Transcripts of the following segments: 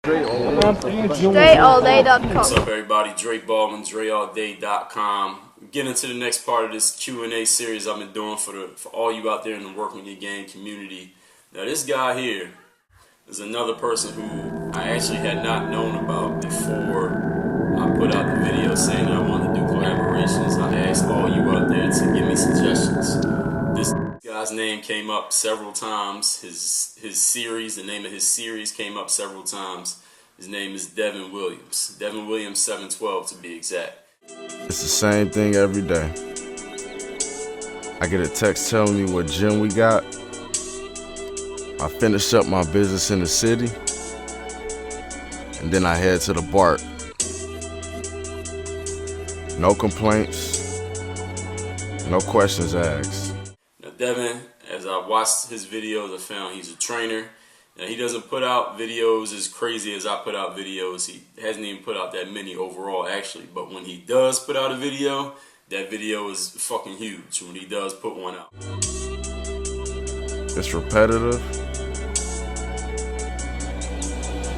DreAllDay.com. What's up, everybody? Dre Baldwin, DreAllDay.com. Getting into the next part of this Q&A series I've been doing for all you out there in the Working Your Game community. Now, this guy here is another person who I actually had not known about before I put out the video saying that I wanted to do collaborations. I asked all you out there to give me suggestions. This guy's name came up several times. His series, the name of his series came up several times. His name is Devin Williams. Devin Williams 712 to be exact. It's the same thing every day. I get a text telling me what gym we got. I finish up my business in the city, and then I head to the BART. No complaints, no questions asked. Now, Devin, as I watched his videos, I found he's a trainer. Now, he doesn't put out videos as crazy as I put out videos. He hasn't even put out that many overall, actually. But when he does put out a video, that video is fucking huge when he does put one out. It's repetitive,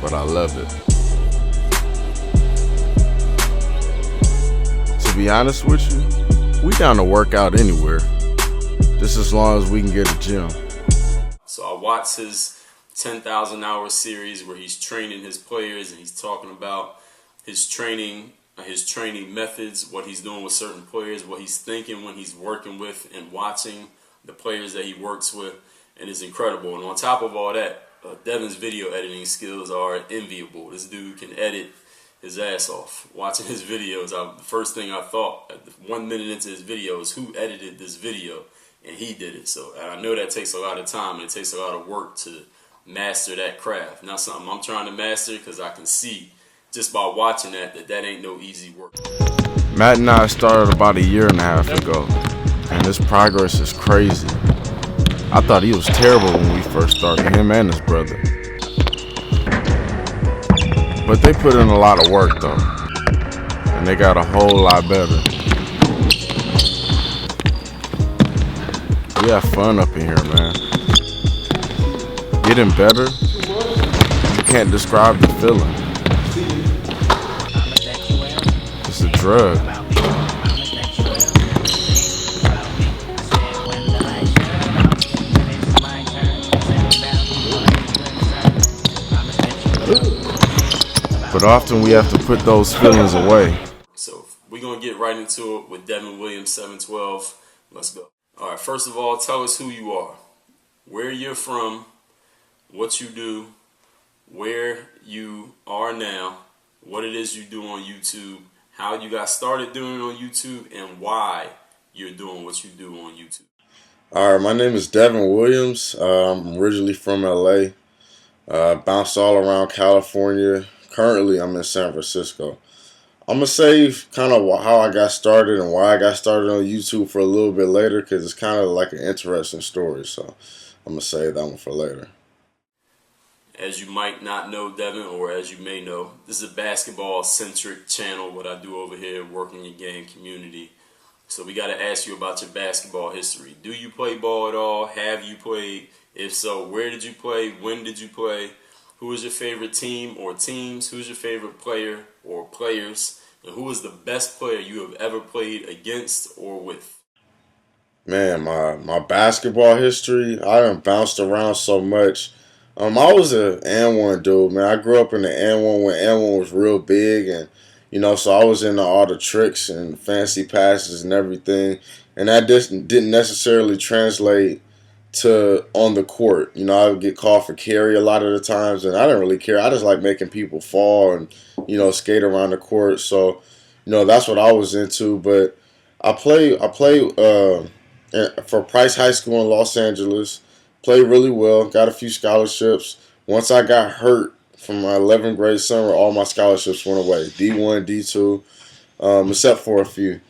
but I love it. To be honest with you, we down to work out anywhere, just as long as we can get a gym. So I watched his 10,000 hour series where he's training his players and he's talking about his training methods, what he's doing with certain players, what he's thinking when he's working with and watching the players that he works with, and it's incredible. And on top of all that, Devin's video editing skills are enviable. This dude can edit his ass off. Watching his videos, the first thing I thought, 1 minute into his video, is who edited this video, and he did it. So and I know that takes a lot of time and it takes a lot of work to master that craft. Not something I'm trying to master, because I can see just by watching that ain't no easy work. Matt and I started about a year and a half ago, and his progress is crazy. I thought he was terrible when we first started, him and his brother. But they put in a lot of work though, and they got a whole lot better. We have fun up in here, man. Getting better, you can't describe the feeling. It's a drug. But often we have to put those feelings away. So we're going to get right into it with Devin Williams 712. Let's go. All right, first of all, tell us who you are, where you're from, what you do, where you are now, what it is you do on YouTube, how you got started doing it on YouTube, and why you're doing what you do on YouTube. All right, my name is Devin Williams. I'm originally from LA. Bounced all around California. Currently, I'm in San Francisco. I'm going to save kind of how I got started and why I got started on YouTube for a little bit later, because it's kind of like an interesting story. So I'm going to save that one for later. As you might not know, Devin, or as you may know, this is a basketball-centric channel, what I do over here, Working Your Game community. So we got to ask you about your basketball history. Do you play ball at all? Have you played? If so, where did you play? When did you play? Who is your favorite team or teams? Who's your favorite player or players? And who is the best player you have ever played against or with? Man, my basketball history, I done bounced around so much. I was an N1 dude, man. I grew up in the N1 when N1 was real big, and so I was into all the tricks and fancy passes and everything, and that didn't necessarily translate to on the court. I would get called for carry a lot of the times, and I didn't really care. I just like making people fall and skate around the court. So that's what I was into. But I play for Price High School in Los Angeles. Played really well, got a few scholarships. Once I got hurt from my 11th grade summer, all my scholarships went away. D1, D2, except for a few.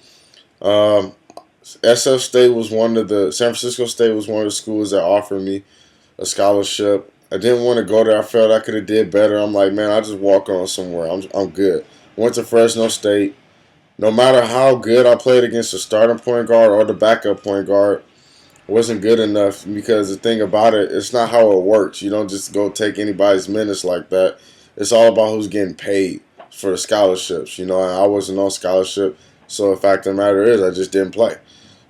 SF State was San Francisco State was one of the schools that offered me a scholarship. I didn't want to go there. I felt I could have did better. I'm like, man, I'll just walk on somewhere. I'm good. Went to Fresno State. No matter how good I played against the starting point guard or the backup point guard, wasn't good enough, because the thing about it, it's not how it works. You don't just go take anybody's minutes like that. it's all about who's getting paid for the scholarships. And I wasn't on scholarship, so the fact of the matter is I just didn't play.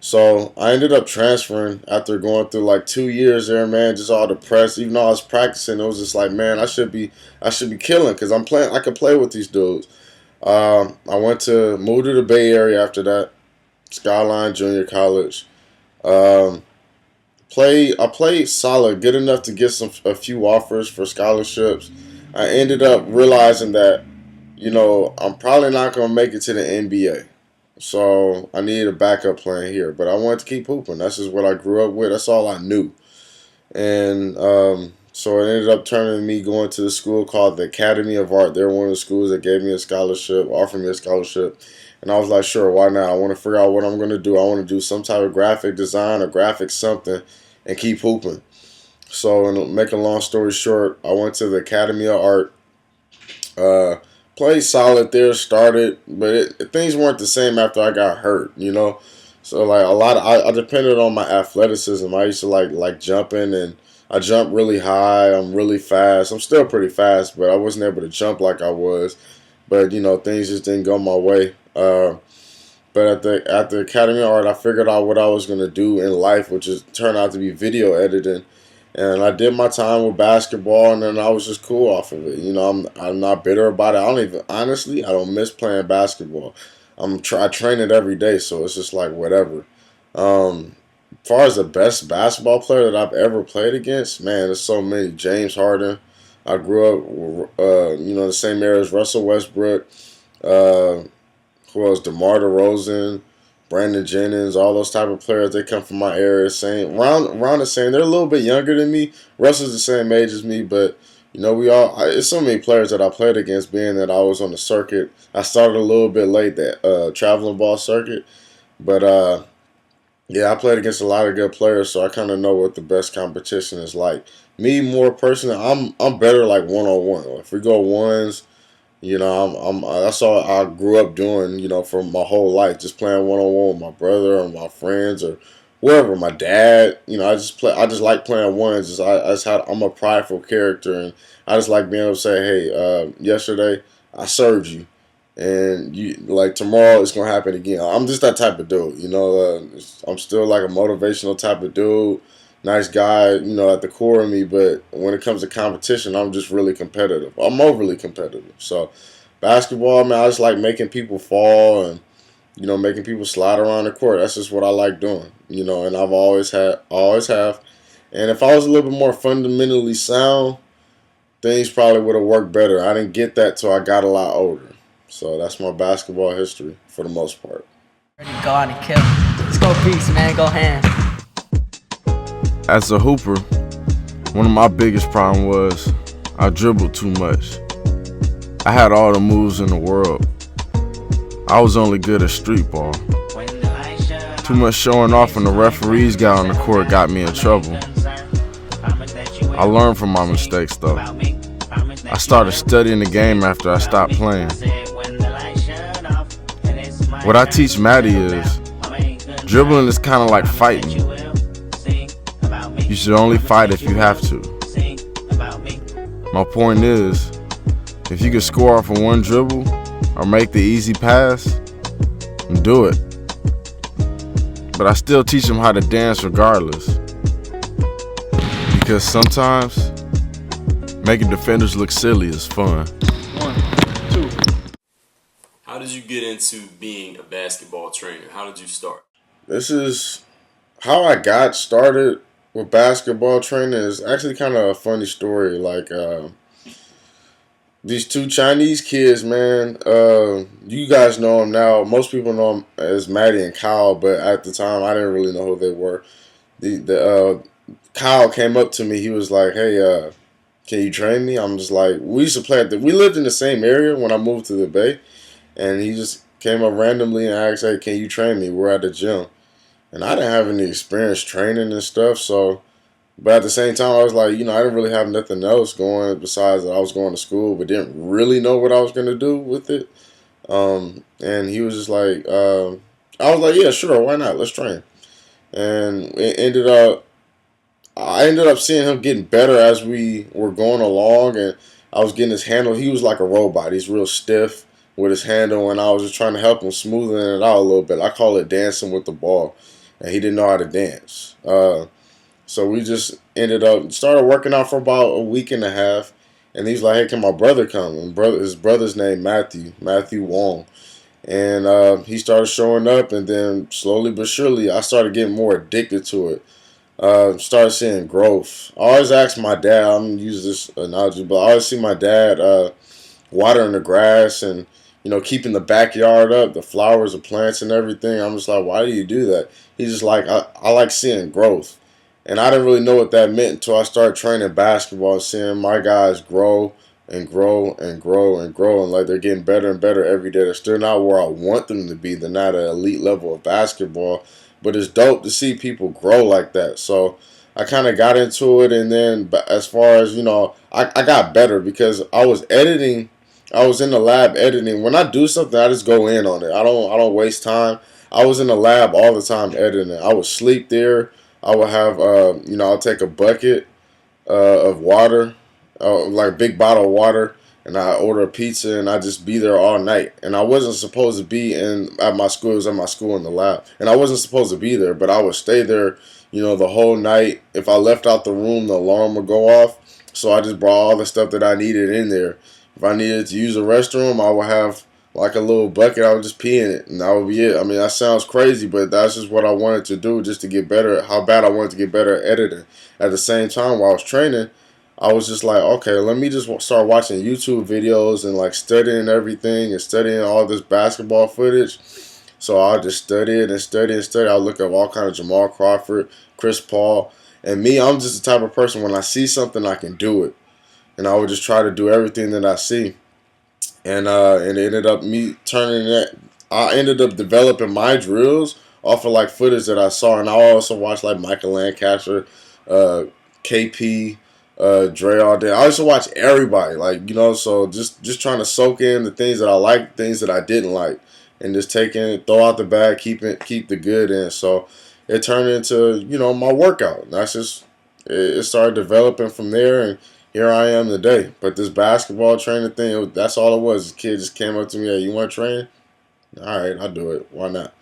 So I ended up transferring after going through like 2 years there, man. Just all depressed. Even though I was practicing, it was just like, man, I should be killing because I'm playing. I could play with these dudes. I moved to the Bay Area after that, Skyline Junior College. I played solid, good enough to get a few offers for scholarships. I ended up realizing that, I'm probably not gonna make it to the NBA. So I needed a backup plan here, but I wanted to keep hooping. That's just what I grew up with. That's all I knew. And so it ended up turning me going to the school called the Academy of Art. They're one of the schools that gave me a scholarship, offered me a scholarship. And I was like, sure, why not? I want to figure out what I'm going to do. I want to do some type of graphic design or graphic something and keep hooping. So, to make a long story short, I went to the Academy of Art. Played solid there, started, but things weren't the same after I got hurt, So like I depended on my athleticism. I used to like jumping, and I jump really high. I'm really fast. I'm still pretty fast, but I wasn't able to jump like I was. But things just didn't go my way. But at the Academy of Art, I figured out what I was gonna do in life, which is turn out to be video editing. And I did my time with basketball, and then I was just cool off of it. I'm not bitter about it. I don't miss playing basketball. I train it every day, so it's just like whatever. As far as the best basketball player that I've ever played against, man, there's so many. James Harden. I grew up, the same area as Russell Westbrook. Who else? DeMar DeRozan. Brandon Jennings, all those type of players, they come from my area. Around the same. They're a little bit younger than me. Russell's the same age as me, but it's so many players that I played against. Being that I was on the circuit, I started a little bit late, that traveling ball circuit, but yeah, I played against a lot of good players, so I kind of know what the best competition is like. Me, more personally, I'm better like 1-on-1. If we go ones. That's all I grew up doing, for my whole life, just playing 1-on-1 with my brother or my friends or whoever, my dad. I just like playing ones. I'm a prideful character, and I just like being able to say, hey, yesterday I served you, and tomorrow it's gonna happen again. I'm just that type of dude, I'm still like a motivational type of dude. Nice guy, at the core of me, but when it comes to competition, I'm just really competitive. I'm overly competitive. So, basketball, man, I just like making people fall and, making people slide around the court. That's just what I like doing, and I've always have. And if I was a little bit more fundamentally sound, things probably would have worked better. I didn't get that till I got a lot older. So, that's my basketball history for the most part. Ready to go out and kill. Let's go beast, man. Go hand. As a hooper, one of my biggest problems was I dribbled too much. I had all the moves in the world. I was only good at street ball. Too much showing off when the referees got on the court got me in trouble. I learned from my mistakes though. I started studying the game after I stopped playing. What I teach Maddie is, dribbling is kind of like fighting. You should only fight if you have to. My point is, if you can score off of one dribble or make the easy pass, then do it. But I still teach them how to dance regardless. Because sometimes making defenders look silly is fun. 1, 2. How did you get into being a basketball trainer? How did you start? This is how I got started with basketball training. Is actually kind of a funny story. These two Chinese kids, man, you guys know them now. Most people know them as Maddie and Kyle, but at the time, I didn't really know who they were. Kyle came up to me. He was like, hey, can you train me? I'm just like, we used to play we lived in the same area when I moved to the Bay, and he just came up randomly and asked, hey, can you train me? We're at the gym. And I didn't have any experience training and stuff, but at the same time, I was like, I didn't really have nothing else going besides that I was going to school, but didn't really know what I was going to do with it. And he was just like, I was like, yeah, sure, why not? Let's train. And I ended up seeing him getting better as we were going along, and I was getting his handle. He was like a robot. He's real stiff with his handle, and I was just trying to help him smoothing it out a little bit. I call it dancing with the ball, and he didn't know how to dance. So we just started working out for about a week and a half, and he's like, hey, can my brother come? And his brother's name Matthew Wong. And he started showing up, and then slowly but surely, I started getting more addicted to it. Started seeing growth. I always ask my dad, I'm going to use this analogy, but I always see my dad watering the grass and, keeping the backyard up, the flowers, the plants and everything. I'm just like, why do you do that? He's just like, I like seeing growth. And I didn't really know what that meant until I started training basketball and seeing my guys grow and grow and grow and grow. And like they're getting better and better every day. They're still not where I want them to be. They're not at an elite level of basketball. But it's dope to see people grow like that. So I kind of got into it. And then as far as, I got better because I was editing. I was in the lab editing. When I do something, I just go in on it. I don't waste time. I was in the lab all the time editing. I would sleep there. I would have, I'll take a bucket of water, like a big bottle of water, and I order a pizza, and I just be there all night. And I wasn't supposed to be at my school. It was at my school in the lab. And I wasn't supposed to be there, but I would stay there, the whole night. If I left out the room, the alarm would go off. So I just brought all the stuff that I needed in there. If I needed to use the restroom, I would have like a little bucket. I would just pee in it, and that would be it. I mean, that sounds crazy, but that's just what I wanted to do, just to get better. How bad I wanted to get better at editing. At the same time, while I was training, I was just like, okay, let me just start watching YouTube videos and like studying everything and studying all this basketball footage. So I'll just study it and study and study. I'll look up all kind of Jamal Crawford, Chris Paul, and me. I'm just the type of person, when I see something, I can do it, and I would just try to do everything that I see. And it ended up me turning that. I ended up developing my drills off of like footage that I saw, and I also watched like Michael Lancaster, KP, Dre all day. I used to watch everybody, so just trying to soak in the things that I liked, things that I didn't like, and just throw out the bad, keep the good in. So it turned into my workout. And that's just it started developing from there, and here I am today. But this basketball training thing, that's all it was. This kid just came up to me, hey, you want to train? All right, I'll do it. Why not?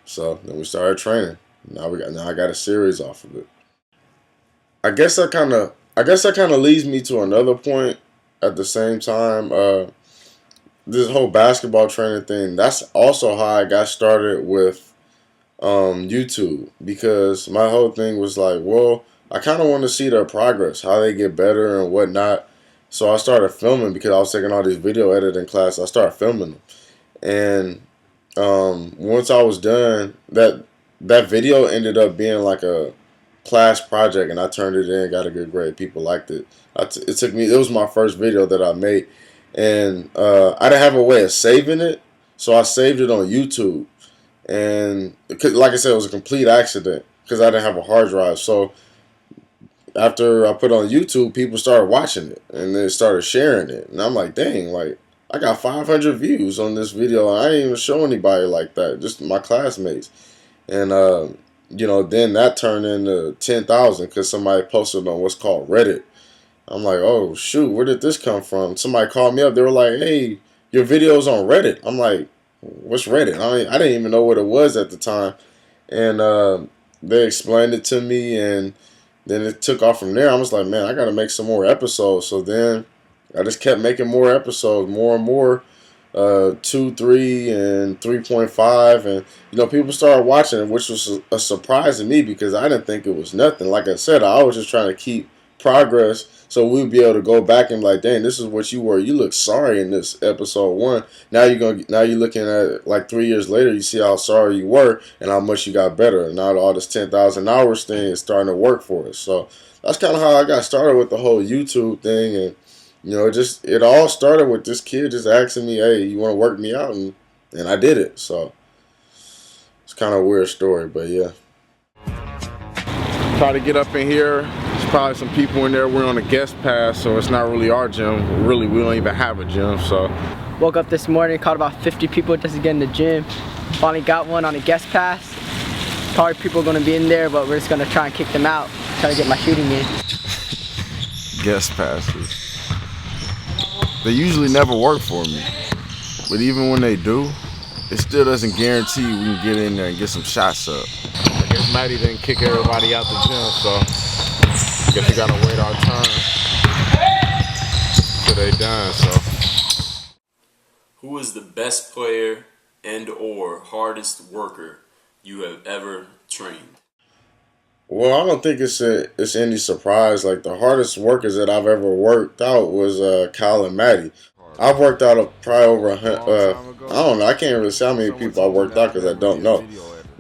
So then we started training. Now I got a series off of it. I guess that kind of leads me to another point at the same time. This whole basketball training thing, that's also how I got started with YouTube, because my whole thing was like, well, I kind of want to see their progress, how they get better and whatnot. So I started filming, because I was taking all these video editing classes. I started filming them. And once I was done, that video ended up being like a class project, and I turned it in, got a good grade. People liked it. It was my first video that I made. And I didn't have a way of saving it, so I saved it on YouTube. And like I said, it was a complete accident because I didn't have a hard drive. So after I put it on YouTube, people started watching it, and they started sharing it. And I'm like, dang, like I got 500 views on this video. And I didn't even show anybody like that, just my classmates. And then that turned into 10,000 because somebody posted on what's called Reddit. I'm like, oh shoot, where did this come from? Somebody called me up. They were like, hey, your video's on Reddit. I'm like, what's Reddit? I didn't even know what it was at the time. And they explained it to me, and then it took off from there. I was like, man, I got to make some more episodes. So then I just kept making more episodes, more and more, 2, 3, and 3.5. And, people started watching it, which was a surprise to me because I didn't think it was nothing. Like I said, I was just trying to keep progress so we'd be able to go back and be like, dang, this is what you were. You look sorry in this episode 1. Now you're looking at it like 3 years later, you see how sorry you were and how much you got better. And now all this 10,000 hours thing is starting to work for us. So that's kind of how I got started with the whole YouTube thing. And it all started with this kid just asking me, hey, you want to work me out? And I did it. So it's kind of a weird story, but yeah. Try to get up in here. There's probably some people in there. We're on a guest pass, so it's not really our gym. We don't even have a gym, so. Woke up this morning, caught about 50 people just to get in the gym. Finally got one on a guest pass. Probably people are gonna be in there, but we're just gonna try and kick them out. Try to get my shooting in. Guest passes. They usually never work for me. But even when they do, it still doesn't guarantee we can get in there and get some shots up. I guess Matty didn't kick everybody out the gym, so I guess we gotta wait our turn till they done, so. Who is the best player and/or hardest worker you have ever trained? Well, I don't think it's any surprise. Like the hardest workers that I've ever worked out was Kyle and Matty. I've worked out probably over I don't know. I can't really say how many people I worked out because I don't know.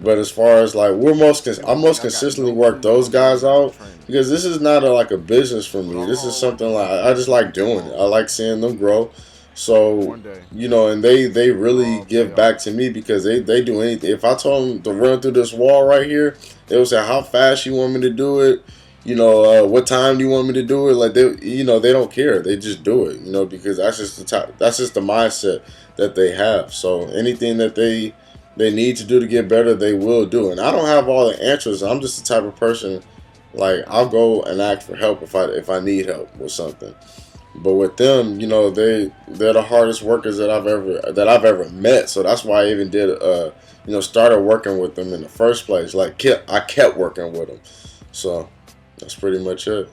But as far as like I most consistently work those guys out because this is not like a business for me. This is something like I just like doing it. I like seeing them grow. So, and they really give back to me because they do anything. If I told them to run through this wall right here, they would say, how fast you want me to do it? What time do you want me to do it? Like they don't care. They just do it, because that's just the mindset that they have. So anything that they need to do to get better, they will do. And I don't have all the answers. I'm just the type of person, like, I'll go and ask for help if I need help with something. But with them, they're the hardest workers that I've ever met. So that's why I even did started working with them in the first place. Like I kept working with them. So that's pretty much it.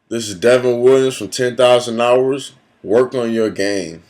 This is Devin Williams from 10,000 Hours. Work on your game.